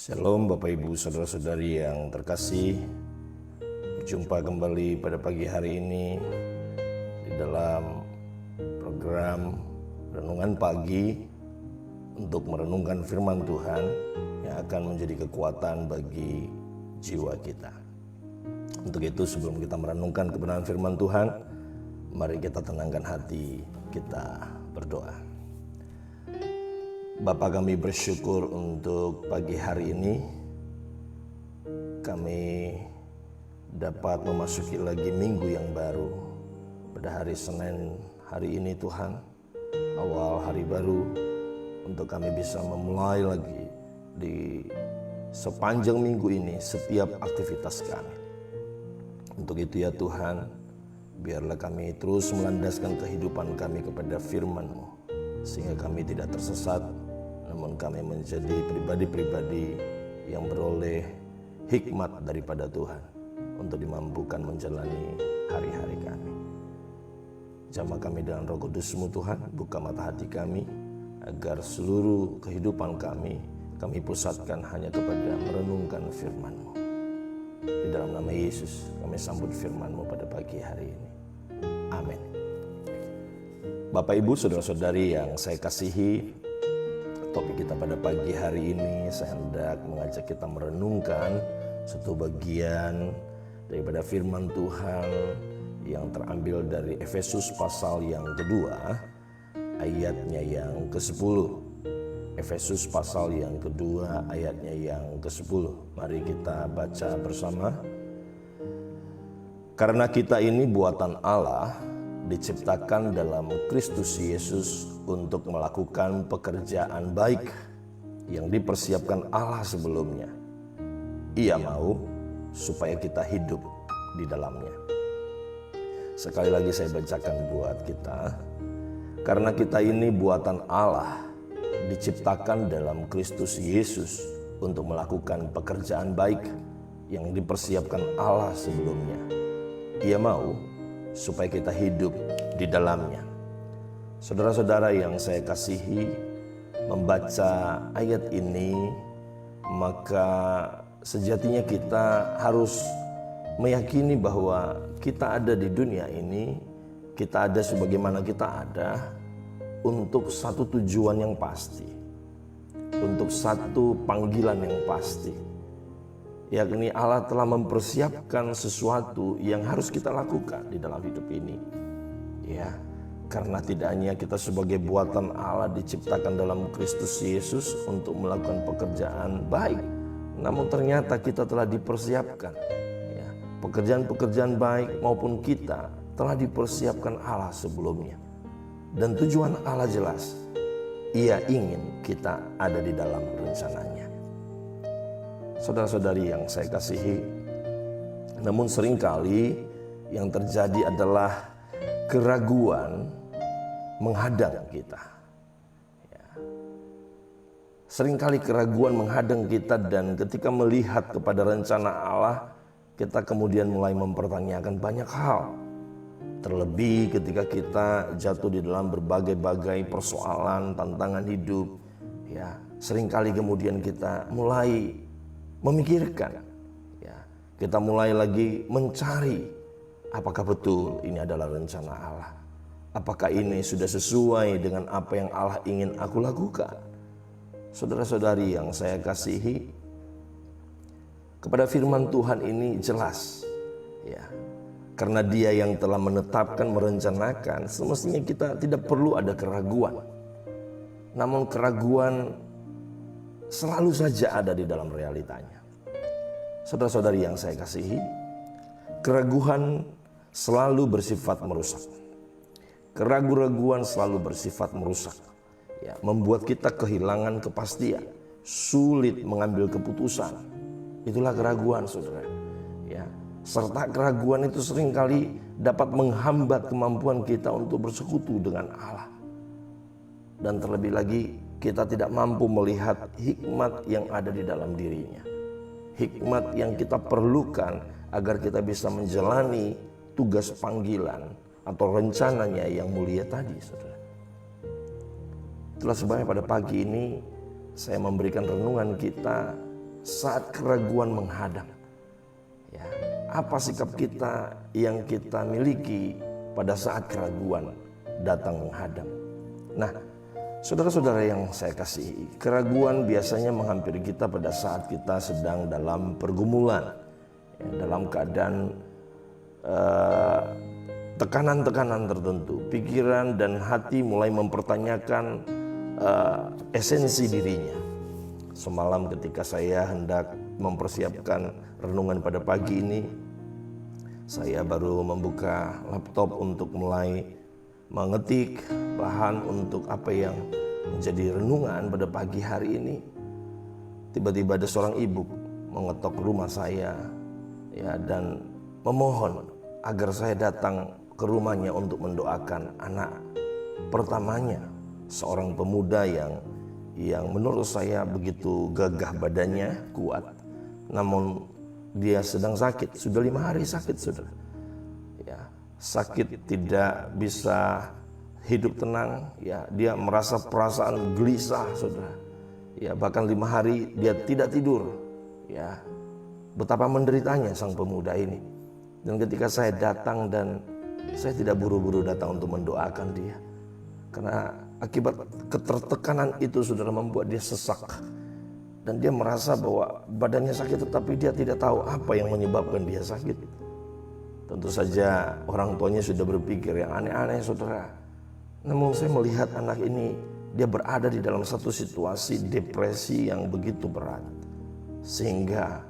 Shalom Bapak Ibu Saudara-saudari yang terkasih. Berjumpa kembali pada pagi hari ini di dalam program Renungan Pagi untuk merenungkan firman Tuhan yang akan menjadi kekuatan bagi jiwa kita. Untuk itu sebelum kita merenungkan kebenaran firman Tuhan, mari kita tenangkan hati, kita berdoa. Bapa, kami bersyukur untuk pagi hari ini kami dapat memasuki lagi minggu yang baru. Pada hari Senin hari ini Tuhan, awal hari baru untuk kami bisa memulai lagi di sepanjang minggu ini setiap aktivitas kami. Untuk itu ya Tuhan, biarlah kami terus melandaskan kehidupan kami kepada firman-Mu, sehingga kami tidak tersesat, namun kami menjadi pribadi-pribadi yang beroleh hikmat daripada Tuhan untuk dimampukan menjalani hari-hari kami. Jamah kami dengan Roh Kudus-Mu Tuhan, buka mata hati kami agar seluruh kehidupan kami pusatkan hanya kepada merenungkan firman-Mu. Di dalam nama Yesus kami sambut firman-Mu pada pagi hari ini. Amin. Bapak, Ibu, Saudara-saudari yang saya kasihi, topik kita pada pagi hari ini saya hendak mengajak kita merenungkan satu bagian daripada firman Tuhan yang terambil dari Efesus pasal yang kedua, ayatnya yang ke-10. Efesus pasal yang kedua, ayatnya yang ke-10. Mari kita baca bersama. Karena kita ini buatan Allah, diciptakan dalam Kristus Yesus untuk melakukan pekerjaan baik yang dipersiapkan Allah sebelumnya. Ia mau supaya kita hidup di dalamnya. Sekali lagi saya bacakan buat kita. Karena kita ini buatan Allah, diciptakan dalam Kristus Yesus untuk melakukan pekerjaan baik yang dipersiapkan Allah sebelumnya. Ia mau supaya kita hidup di dalamnya. Saudara-saudara yang saya kasihi, membaca ayat ini maka sejatinya kita harus meyakini bahwa kita ada di dunia ini, kita ada sebagaimana kita ada untuk satu tujuan yang pasti, untuk satu panggilan yang pasti, yakni Allah telah mempersiapkan sesuatu yang harus kita lakukan di dalam hidup ini. Ya, karena tidak hanya kita sebagai buatan Allah diciptakan dalam Kristus Yesus untuk melakukan pekerjaan baik, namun ternyata kita telah dipersiapkan. Ya, pekerjaan-pekerjaan baik maupun kita telah dipersiapkan Allah sebelumnya. Dan tujuan Allah jelas, Ia ingin kita ada di dalam rencananya. Saudara-saudari yang saya kasihi, namun seringkali yang terjadi adalah keraguan menghadang kita. Ya. Seringkali keraguan menghadang kita, dan ketika melihat kepada rencana Allah, kita kemudian mulai mempertanyakan banyak hal. Terlebih ketika kita jatuh di dalam berbagai-bagai persoalan, tantangan hidup. Ya, seringkali kemudian kita mulai memikirkan, ya, kita mulai lagi mencari apakah betul ini adalah rencana Allah, apakah ini sudah sesuai dengan apa yang Allah ingin aku lakukan. Saudara-saudari yang saya kasihi, kepada firman Tuhan ini jelas, ya, karena Dia yang telah menetapkan, merencanakan, semestinya kita tidak perlu ada keraguan. Namun keraguan selalu saja ada di dalam realitanya. Saudara-saudari yang saya kasihi, keraguan selalu bersifat merusak. Keraguan selalu bersifat merusak. Ya, membuat kita kehilangan kepastian, sulit mengambil keputusan. Itulah keraguan, saudara. Ya, serta keraguan itu seringkali dapat menghambat kemampuan kita untuk bersekutu dengan Allah. Dan terlebih lagi, kita tidak mampu melihat hikmat yang ada di dalam dirinya. Hikmat yang kita perlukan agar kita bisa menjalani tugas panggilan atau rencananya yang mulia tadi, saudara. Itulah sebabnya pada pagi ini saya memberikan renungan kita saat keraguan menghadang. Ya, apa sikap kita yang kita miliki pada saat keraguan datang menghadang? Nah, saudara-saudara yang saya kasihi, keraguan biasanya menghampiri kita pada saat kita sedang dalam pergumulan, ya, dalam keadaan tekanan-tekanan tertentu. Pikiran dan hati mulai mempertanyakan esensi dirinya. Semalam ketika saya hendak mempersiapkan renungan pada pagi ini, saya baru membuka laptop untuk mulai mengetik bahan untuk apa yang menjadi renungan pada pagi hari ini. Tiba-tiba ada seorang ibu mengetok rumah saya, ya, dan memohon agar saya datang ke rumahnya untuk mendoakan anak pertamanya, seorang pemuda yang menurut saya begitu gagah badannya, kuat, namun dia sedang sakit, sudah 5 hari sakit, saudara. Ya, sakit, tidak bisa hidup tenang, ya, dia merasa perasaan gelisah, saudara. Ya, bahkan 5 hari dia tidak tidur. Ya, betapa menderitanya sang pemuda ini. Dan ketika saya datang, dan saya tidak buru-buru datang untuk mendoakan dia, karena akibat ketertekanan itu, saudara, membuat dia sesak. Dan dia merasa bahwa badannya sakit, tetapi dia tidak tahu apa yang menyebabkan dia sakit. Tentu saja orang tuanya sudah berpikir yang aneh-aneh, saudara. Namun saya melihat anak ini, dia berada di dalam satu situasi depresi yang begitu berat. Sehingga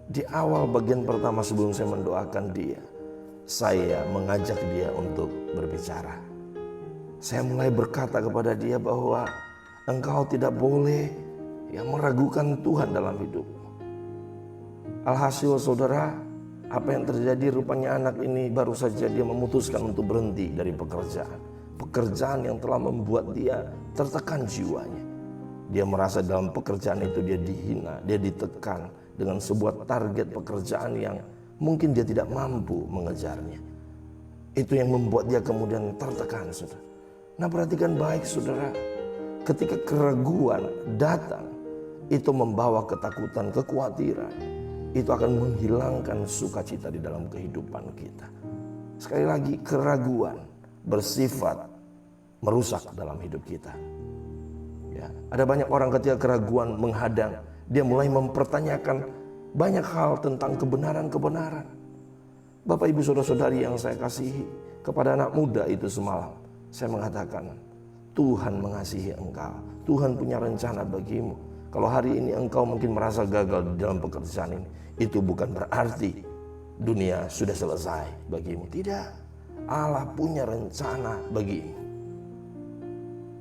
di awal bagian pertama sebelum saya mendoakan dia, saya mengajak dia untuk berbicara. Saya mulai berkata kepada dia bahwa engkau tidak boleh meragukan Tuhan dalam hidupmu. Alhasil, saudara, apa yang terjadi, rupanya anak ini baru saja dia memutuskan untuk berhenti dari pekerjaan yang telah membuat dia tertekan jiwanya. Dia merasa dalam pekerjaan itu dia dihina, dia ditekan dengan sebuah target pekerjaan yang mungkin dia tidak mampu mengejarnya. Itu yang membuat dia kemudian tertekan, saudara. Nah, perhatikan baik, saudara. Ketika keraguan datang, itu membawa ketakutan, kekhawatiran. Itu akan menghilangkan sukacita di dalam kehidupan kita. Sekali lagi, keraguan bersifat merusak dalam hidup kita. Ya, ada banyak orang ketika keraguan menghadang, dia mulai mempertanyakan banyak hal tentang kebenaran-kebenaran. Bapak, ibu, saudara-saudari yang saya kasihi, kepada anak muda itu semalam saya mengatakan, Tuhan mengasihi engkau. Tuhan punya rencana bagimu. Kalau hari ini engkau mungkin merasa gagal di dalam pekerjaan ini, itu bukan berarti dunia sudah selesai bagimu. Tidak. Allah punya rencana bagimu.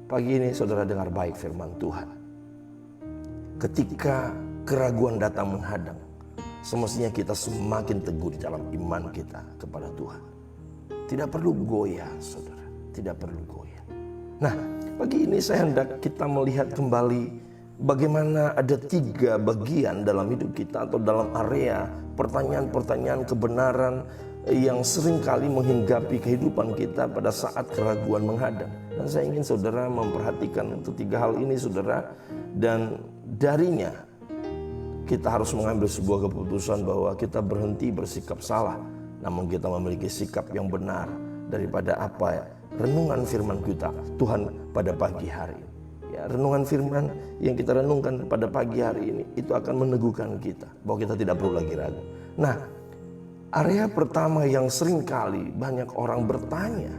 Pagi ini saudara dengar baik firman Tuhan. Ketika keraguan datang menghadang, semestinya kita semakin teguh di dalam iman kita kepada Tuhan. Tidak perlu goyah, saudara. Tidak perlu goyah. Nah, pagi ini saya hendak kita melihat kembali bagaimana ada 3 bagian dalam hidup kita, atau dalam area pertanyaan-pertanyaan kebenaran yang seringkali menghinggapi kehidupan kita pada saat keraguan menghadang. Dan saya ingin saudara memperhatikan ketiga hal ini, saudara. Dan darinya kita harus mengambil sebuah keputusan bahwa kita berhenti bersikap salah, namun kita memiliki sikap yang benar daripada apa renungan firman kita Tuhan pada pagi hari ini. Ya, renungan firman yang kita renungkan pada pagi hari ini itu akan meneguhkan kita bahwa kita tidak perlu lagi ragu. Nah, area pertama yang seringkali banyak orang bertanya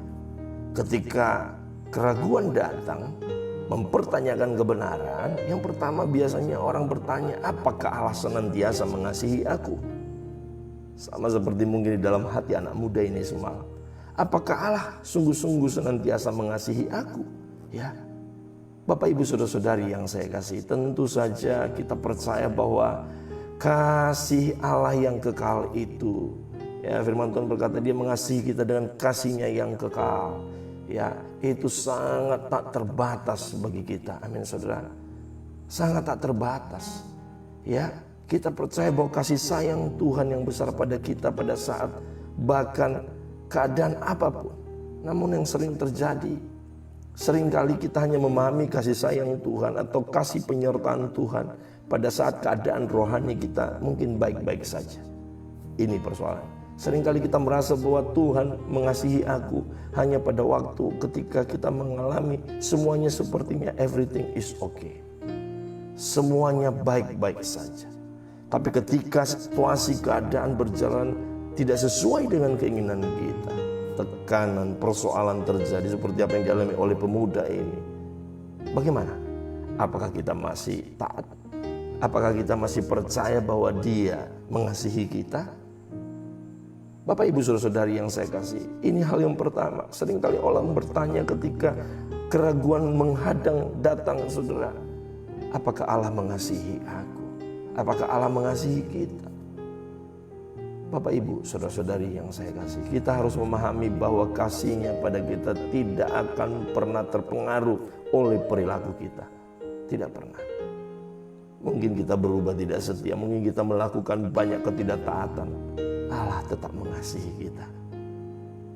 ketika keraguan datang, mempertanyakan kebenaran. Yang pertama biasanya orang bertanya, apakah Allah senantiasa mengasihi aku? Sama seperti mungkin di dalam hati anak muda ini semalam. Apakah Allah sungguh-sungguh senantiasa mengasihi aku? Ya, Bapak, ibu, saudara-saudari yang saya kasih, tentu saja kita percaya bahwa kasih Allah yang kekal itu, ya, firman Tuhan berkata dia mengasihi kita dengan kasihnya yang kekal. Ya, itu sangat tak terbatas bagi kita. Amin, saudara. Sangat tak terbatas. Ya, kita percaya bahwa kasih sayang Tuhan yang besar pada kita pada saat bahkan keadaan apapun. Namun yang sering terjadi, seringkali kita hanya memahami kasih sayang Tuhan atau kasih penyertaan Tuhan pada saat keadaan rohani kita mungkin baik-baik saja. Ini persoalan. Seringkali kita merasa bahwa Tuhan mengasihi aku hanya pada waktu ketika kita mengalami semuanya sepertinya everything is okay. Semuanya baik-baik saja. Tapi ketika situasi keadaan berjalan tidak sesuai dengan keinginan kita, tekanan, persoalan terjadi seperti apa yang dialami oleh pemuda ini. Bagaimana? Apakah kita masih taat? Apakah kita masih percaya bahwa Dia mengasihi kita? Bapak ibu saudara-saudari yang saya kasih, ini hal yang pertama. Seringkali orang bertanya ketika keraguan menghadang datang, saudara, apakah Allah mengasihi aku? Apakah Allah mengasihi kita? Bapak ibu saudara-saudari yang saya kasih, kita harus memahami bahwa kasih-Nya pada kita tidak akan pernah terpengaruh oleh perilaku kita. Tidak pernah. Mungkin kita berubah tidak setia, mungkin kita melakukan banyak ketidaktaatan, Allah tetap mengasihi kita.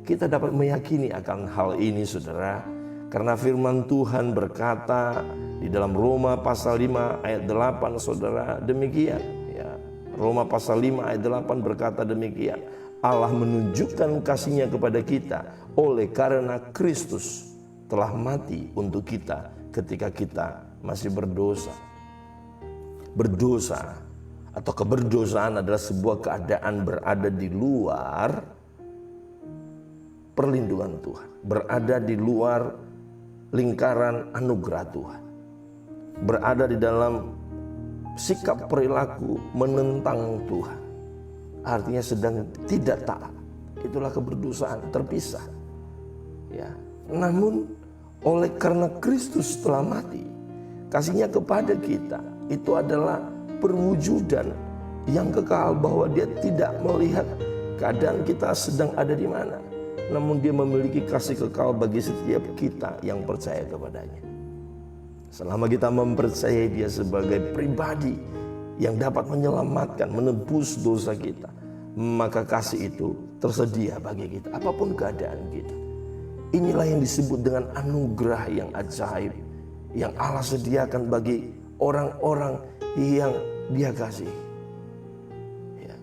Kita dapat meyakini akan hal ini, saudara, karena firman Tuhan berkata di dalam Roma pasal 5 ayat 8, saudara, demikian ya. Roma pasal 5 ayat 8 berkata demikian, Allah menunjukkan kasih-Nya kepada kita oleh karena Kristus telah mati untuk kita ketika kita masih berdosa. Berdosa atau keberdosaan adalah sebuah keadaan berada di luar perlindungan Tuhan, berada di luar lingkaran anugerah Tuhan, berada di dalam sikap perilaku menentang Tuhan, artinya sedang tidak taat. Itulah keberdosaan, terpisah ya. Namun oleh karena Kristus telah mati, kasih-Nya kepada kita itu adalah perwujudan yang kekal, bahwa Dia tidak melihat keadaan kita sedang ada di mana, namun Dia memiliki kasih kekal bagi setiap kita yang percaya kepadanya. Selama kita mempercayai Dia sebagai pribadi yang dapat menyelamatkan, menebus dosa kita, maka kasih itu tersedia bagi kita apapun keadaan kita. Inilah yang disebut dengan anugerah yang ajaib yang Allah sediakan bagi orang-orang yang Dia kasih ya.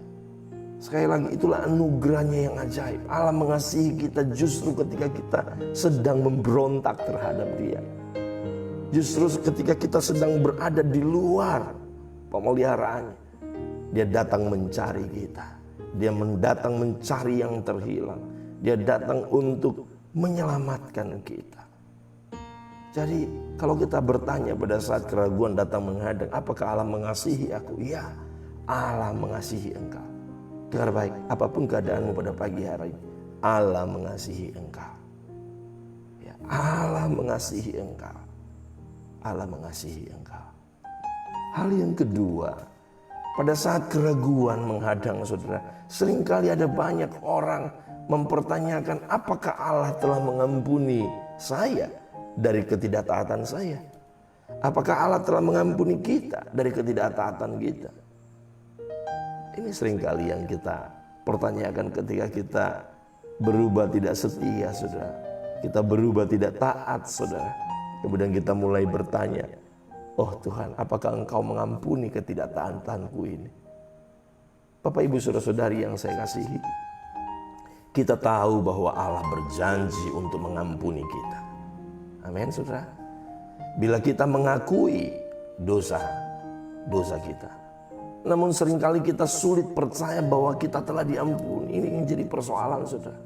Sekali lagi, itulah anugerahnya yang ajaib. Allah mengasihi kita justru ketika kita sedang memberontak terhadap Dia, justru ketika kita sedang berada di luar pemeliharaannya. Dia datang mencari kita, Dia datang mencari yang terhilang, Dia datang untuk menyelamatkan kita. Jadi kalau kita bertanya pada saat keraguan datang menghadang, apakah Allah mengasihi aku? Ya, Allah mengasihi engkau. Dengar baik, apapun keadaanmu pada pagi hari ini, Allah mengasihi engkau ya, Allah mengasihi engkau. Allah mengasihi engkau. Hal yang kedua, pada saat keraguan menghadang, saudara, seringkali ada banyak orang mempertanyakan, apakah Allah telah mengampuni saya dari ketidaktaatan saya? Apakah Allah telah mengampuni kita dari ketidaktaatan kita? Ini seringkali yang kita pertanyakan ketika kita berubah tidak setia, saudara. Kita berubah tidak taat, saudara. Kemudian kita mulai bertanya, oh Tuhan, apakah Engkau mengampuni ketidaktaatanku ini? Bapak ibu saudara-saudari yang saya kasihi, kita tahu bahwa Allah berjanji untuk mengampuni kita. Amin, saudara. Bila kita mengakui dosa kita, namun seringkali kita sulit percaya bahwa kita telah diampuni. Ini yang jadi persoalan, saudara.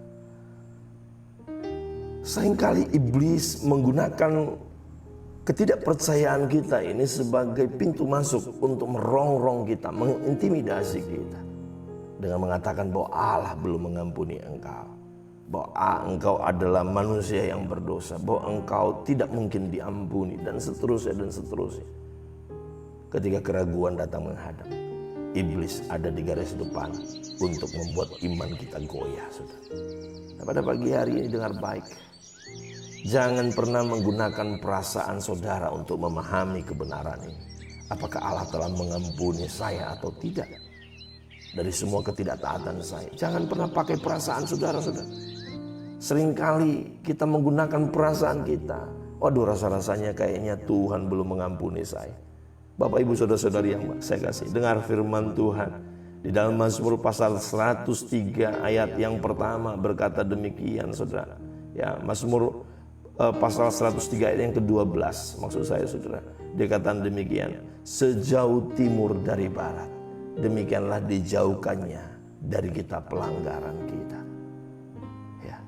Seringkali iblis menggunakan ketidakpercayaan kita ini sebagai pintu masuk untuk merongrong kita, mengintimidasi kita, dengan mengatakan bahwa Allah belum mengampuni engkau, bahwa engkau adalah manusia yang berdosa, bahwa engkau tidak mungkin diampuni, dan seterusnya dan seterusnya. Ketika keraguan datang menghadap, iblis ada di garis depan untuk membuat iman kita goyah, saudara. Nah, pada pagi hari ini dengar baik, jangan pernah menggunakan perasaan saudara untuk memahami kebenaran ini. Apakah Allah telah mengampuni saya atau tidak dari semua ketidaktaatan saya? Jangan pernah pakai perasaan saudara-saudara. Seringkali kita menggunakan perasaan kita. Waduh, rasa-rasanya kayaknya Tuhan belum mengampuni saya. Bapak Ibu Saudara-saudari yang saya kasih, dengar firman Tuhan di dalam Mazmur pasal 103 ayat yang pertama berkata demikian, saudara. Ya, Mazmur pasal 103 ayat yang ke-12, maksud saya, saudara. Dia katakan demikian, sejauh timur dari barat, demikianlah dijauhkannya dari kita pelanggaran kita. Ya.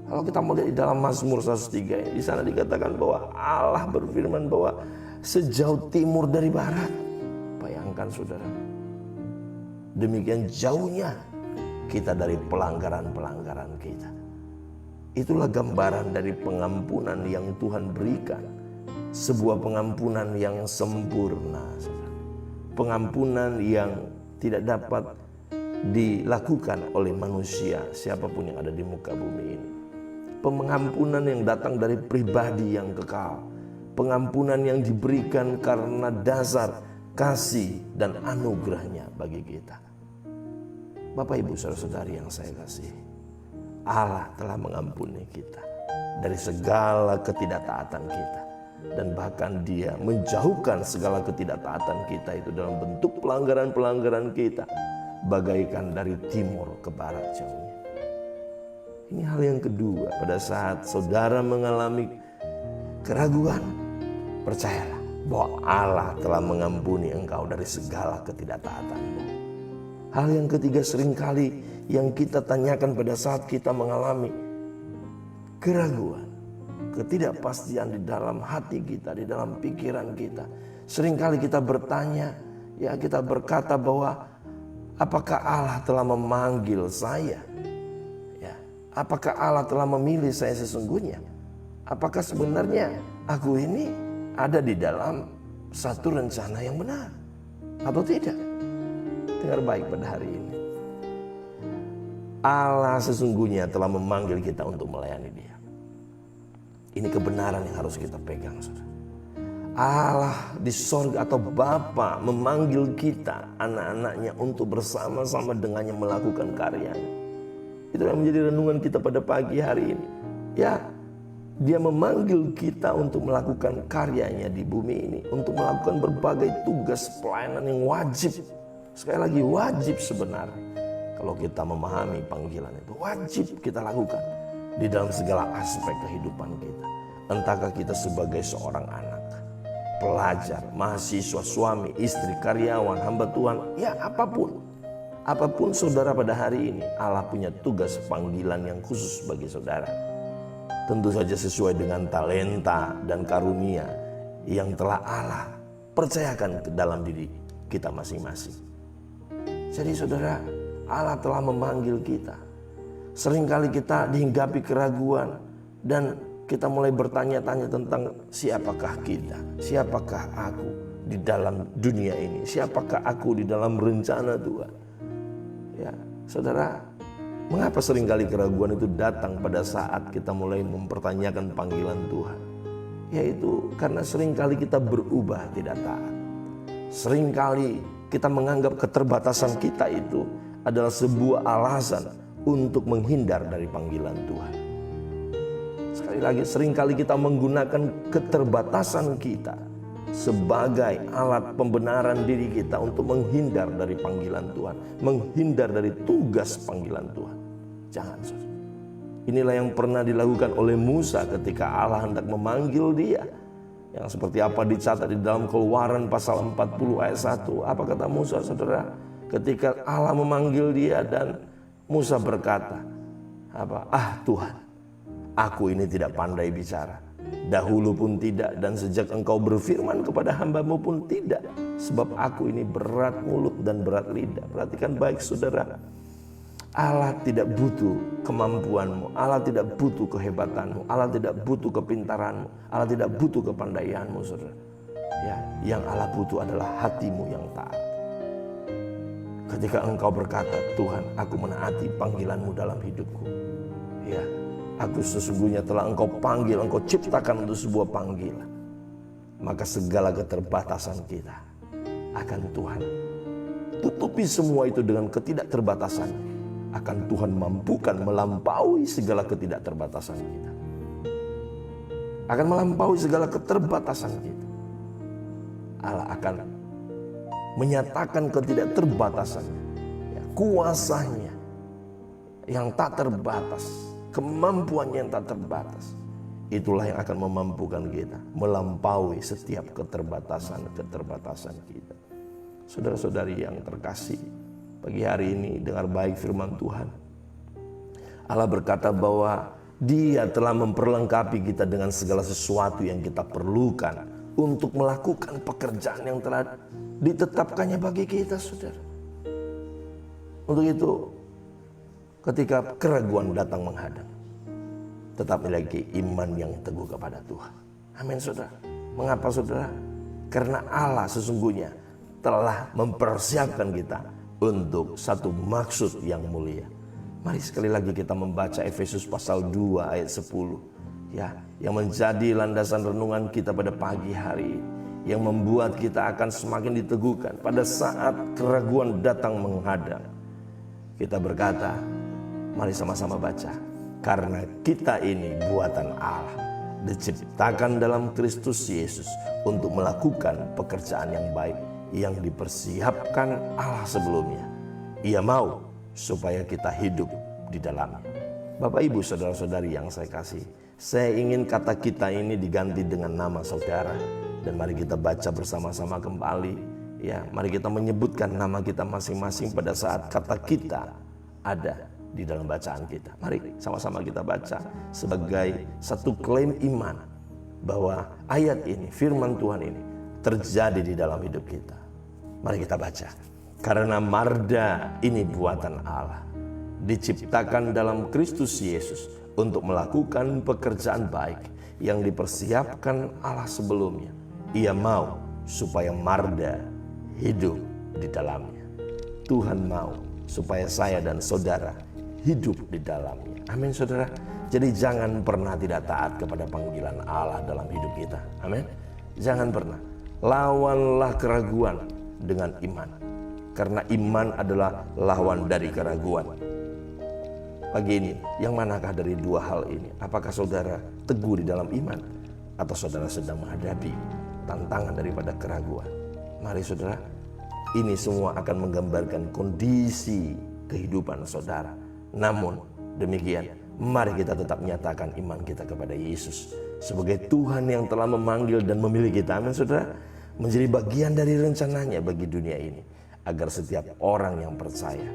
Kalau kita melihat di dalam Mazmur 103, di sana dikatakan bahwa Allah berfirman bahwa sejauh timur dari barat. Bayangkan, saudara, demikian jauhnya kita dari pelanggaran-pelanggaran kita. Itulah gambaran dari pengampunan yang Tuhan berikan. Sebuah pengampunan yang sempurna, saudara. Pengampunan yang tidak dapat dilakukan oleh manusia siapapun yang ada di muka bumi ini. Pengampunan yang datang dari pribadi yang kekal. Pengampunan yang diberikan karena dasar kasih dan anugerahnya bagi kita. Bapak Ibu Saudara-saudari yang saya kasih, Allah telah mengampuni kita dari segala ketidaktaatan kita. Dan bahkan Dia menjauhkan segala ketidaktaatan kita itu dalam bentuk pelanggaran-pelanggaran kita, bagaikan dari timur ke barat jauhnya. Ini hal yang kedua, pada saat saudara mengalami keraguan, percayalah bahwa Allah telah mengampuni engkau dari segala ketidaktaatanmu. Hal yang ketiga, seringkali yang kita tanyakan pada saat kita mengalami keraguan, ketidakpastian di dalam hati kita, di dalam pikiran kita. Seringkali kita bertanya, ya, kita berkata bahwa apakah Allah telah memanggil saya? Ya, apakah Allah telah memilih saya sesungguhnya? Apakah sebenarnya aku ini ada di dalam satu rencana yang benar atau tidak? Dengar baik pada hari ini. Allah sesungguhnya telah memanggil kita untuk melayani Dia. Ini kebenaran yang harus kita pegang, saudara. Allah di sorga atau Bapa memanggil kita, anak-anaknya, untuk bersama-sama dengannya melakukan karyanya. Itu yang menjadi renungan kita pada pagi hari ini. Ya, Dia memanggil kita untuk melakukan karyanya di bumi ini, untuk melakukan berbagai tugas pelayanan yang wajib. Sekali lagi, wajib sebenarnya. Kalau kita memahami panggilan itu, wajib kita lakukan di dalam segala aspek kehidupan kita. Entahkah kita sebagai seorang anak, pelajar, mahasiswa, suami, istri, karyawan, hamba Tuhan, ya apapun. Apapun saudara pada hari ini, Allah punya tugas panggilan yang khusus bagi saudara. Tentu saja sesuai dengan talenta dan karunia yang telah Allah percayakan ke dalam diri kita masing-masing. Jadi saudara, Allah telah memanggil kita. Seringkali kita dihinggapi keraguan dan kita mulai bertanya-tanya tentang siapakah kita, siapakah aku di dalam dunia ini, siapakah aku di dalam rencana Tuhan. Ya, saudara, mengapa seringkali keraguan itu datang pada saat kita mulai mempertanyakan panggilan Tuhan? Yaitu karena seringkali kita berubah tidak taat. Seringkali kita menganggap keterbatasan kita itu adalah sebuah alasan untuk menghindar dari panggilan Tuhan. Sekali lagi, seringkali kita menggunakan keterbatasan kita sebagai alat pembenaran diri kita untuk menghindar dari panggilan Tuhan, menghindar dari tugas panggilan Tuhan. Jangan, saudara. Inilah yang pernah dilakukan oleh Musa ketika Allah hendak memanggil dia. Yang seperti apa dicatat di dalam Keluaran pasal 40 ayat 1. Apa kata Musa, saudara? Ketika Allah memanggil dia dan Musa berkata, Tuhan, aku ini tidak pandai bicara. Dahulu pun tidak, dan sejak engkau berfirman kepada hamba-Mu pun tidak. Sebab aku ini berat mulut dan berat lidah. Perhatikan baik, saudara. Allah tidak butuh kemampuanmu, Allah tidak butuh kehebatanmu, Allah tidak butuh kepintaranmu, Allah tidak butuh kepandaianmu, saudara. Ya, yang Allah butuh adalah hatimu yang taat. Ketika engkau berkata, Tuhan, aku menaati panggilanmu dalam hidupku. Ya, aku sesungguhnya telah engkau panggil, engkau ciptakan untuk sebuah panggilan. Maka segala keterbatasan kita akan Tuhan tutupi semua itu dengan ketidakterbatasan. Akan Tuhan mampukan melampaui segala ketidakterbatasan kita. Akan melampaui segala keterbatasan kita. Allah akan menyatakan ketidakterbatasannya, ya, kuasanya yang tak terbatas, kemampuannya yang tak terbatas. Itulah yang akan memampukan kita melampaui setiap keterbatasan kita. Saudara-saudari yang terkasih, pagi hari ini dengar baik firman Tuhan. Allah berkata bahwa Dia telah memperlengkapi kita dengan segala sesuatu yang kita perlukan untuk melakukan pekerjaan yang telah ditetapkannya bagi kita, saudara. Untuk itu, ketika keraguan datang menghadang, tetap miliki iman yang teguh kepada Tuhan. Amin, saudara. Mengapa, saudara? Karena Allah sesungguhnya telah mempersiapkan kita untuk satu maksud yang mulia. Mari sekali lagi kita membaca Efesus pasal 2 ayat 10, ya, yang menjadi landasan renungan kita pada pagi hari ini, yang membuat kita akan semakin diteguhkan pada saat keraguan datang menghadang. Kita berkata, mari sama-sama baca. Karena kita ini buatan Allah, diciptakan dalam Kristus Yesus untuk melakukan pekerjaan yang baik yang dipersiapkan Allah sebelumnya. Ia mau supaya kita hidup di dalamnya. Bapak, Ibu, saudara-saudari yang saya kasih, saya ingin kata kita ini diganti dengan nama saudara. Dan mari kita baca bersama-sama kembali, ya, mari kita menyebutkan nama kita masing-masing pada saat kata kita ada di dalam bacaan kita. Mari sama-sama kita baca sebagai satu klaim iman bahwa ayat ini, firman Tuhan ini terjadi di dalam hidup kita. Mari kita baca. Karena Marda ini buatan Allah, diciptakan dalam Kristus Yesus untuk melakukan pekerjaan baik yang dipersiapkan Allah sebelumnya. Ia mau supaya Marda hidup di dalamnya. Tuhan mau supaya saya dan saudara hidup di dalamnya. Amin, saudara. Jadi jangan pernah tidak taat kepada panggilan Allah dalam hidup kita. Amin. Jangan pernah. Lawanlah keraguan dengan iman. Karena iman adalah lawan dari keraguan. Pagi ini, yang manakah dari dua hal ini? Apakah saudara teguh di dalam iman, atau saudara sedang menghadapi tantangan daripada keraguan? Mari saudara, ini semua akan menggambarkan kondisi kehidupan saudara. Namun demikian, mari kita tetap menyatakan iman kita kepada Yesus sebagai Tuhan yang telah memanggil dan memilih kita. Amin, saudara. Menjadi bagian dari rencananya bagi dunia ini, agar setiap orang yang percaya,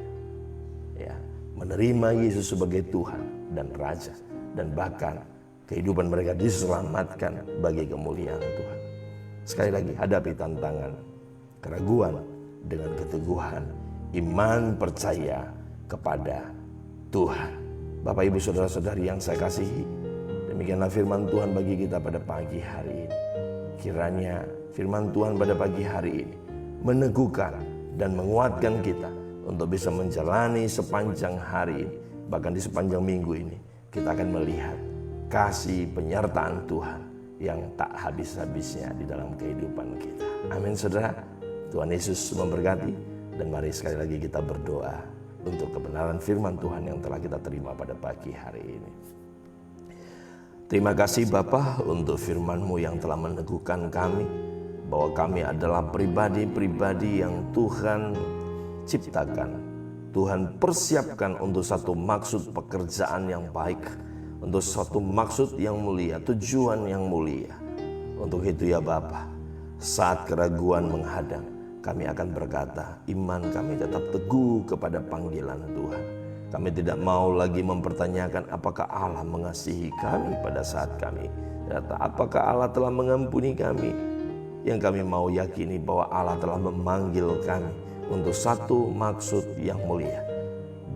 ya, menerima Yesus sebagai Tuhan dan Raja, dan bahkan kehidupan mereka diselamatkan bagi kemuliaan Tuhan. Sekali lagi, hadapi tantangan keraguan dengan keteguhan iman percaya kepada Tuhan. Bapak, Ibu, saudara-saudari yang saya kasihi, demikianlah firman Tuhan bagi kita pada pagi hari ini. Kiranya firman Tuhan pada pagi hari ini meneguhkan dan menguatkan kita untuk bisa menjalani sepanjang hari ini, bahkan di sepanjang minggu ini, kita akan melihat kasih penyertaan Tuhan yang tak habis-habisnya di dalam kehidupan kita. Amin, saudara. Tuhan Yesus memberkati, dan mari sekali lagi kita berdoa untuk kebenaran firman Tuhan yang telah kita terima pada pagi hari ini. Terima kasih Bapa untuk firman-Mu yang telah meneguhkan kami bahwa kami adalah pribadi-pribadi yang Tuhan ciptakan, Tuhan persiapkan untuk satu maksud pekerjaan yang baik, untuk satu maksud yang mulia, tujuan yang mulia. Untuk itu ya Bapa, saat keraguan menghadang, kami akan berkata, iman kami tetap teguh kepada panggilan Tuhan. Kami tidak mau lagi mempertanyakan apakah Allah mengasihi kami pada saat kami datang, apakah Allah telah mengampuni kami. Yang kami mau yakini bahwa Allah telah memanggil kami untuk satu maksud yang mulia.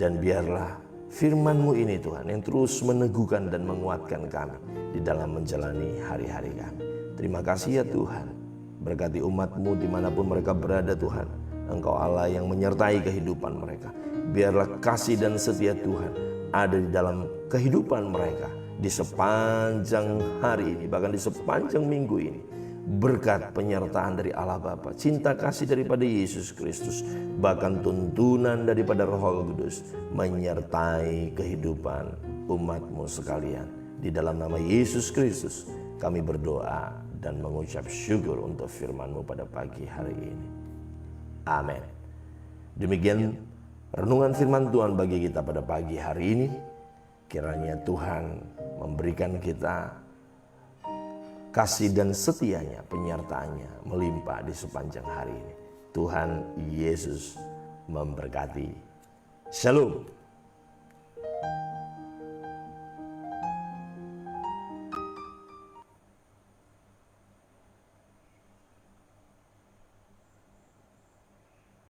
Dan biarlah firman-Mu ini Tuhan yang terus meneguhkan dan menguatkan kami di dalam menjalani hari-hari kami. Terima kasih ya Tuhan. Berkati umat-Mu dimanapun mereka berada Tuhan. Engkau Allah yang menyertai kehidupan mereka. Biarlah kasih dan setia Tuhan ada di dalam kehidupan mereka di sepanjang hari ini, bahkan di sepanjang minggu ini. Berkat penyertaan dari Allah Bapa, cinta kasih daripada Yesus Kristus, bahkan tuntunan daripada Roh Kudus menyertai kehidupan umat-Mu sekalian. Di dalam nama Yesus Kristus kami berdoa dan mengucap syukur untuk firman-Mu pada pagi hari ini. Amin. Demikian renungan firman Tuhan bagi kita pada pagi hari ini. Kiranya Tuhan memberikan kita kasih dan setianya, penyertaannya melimpah di sepanjang hari ini. Tuhan Yesus memberkati. Shalom.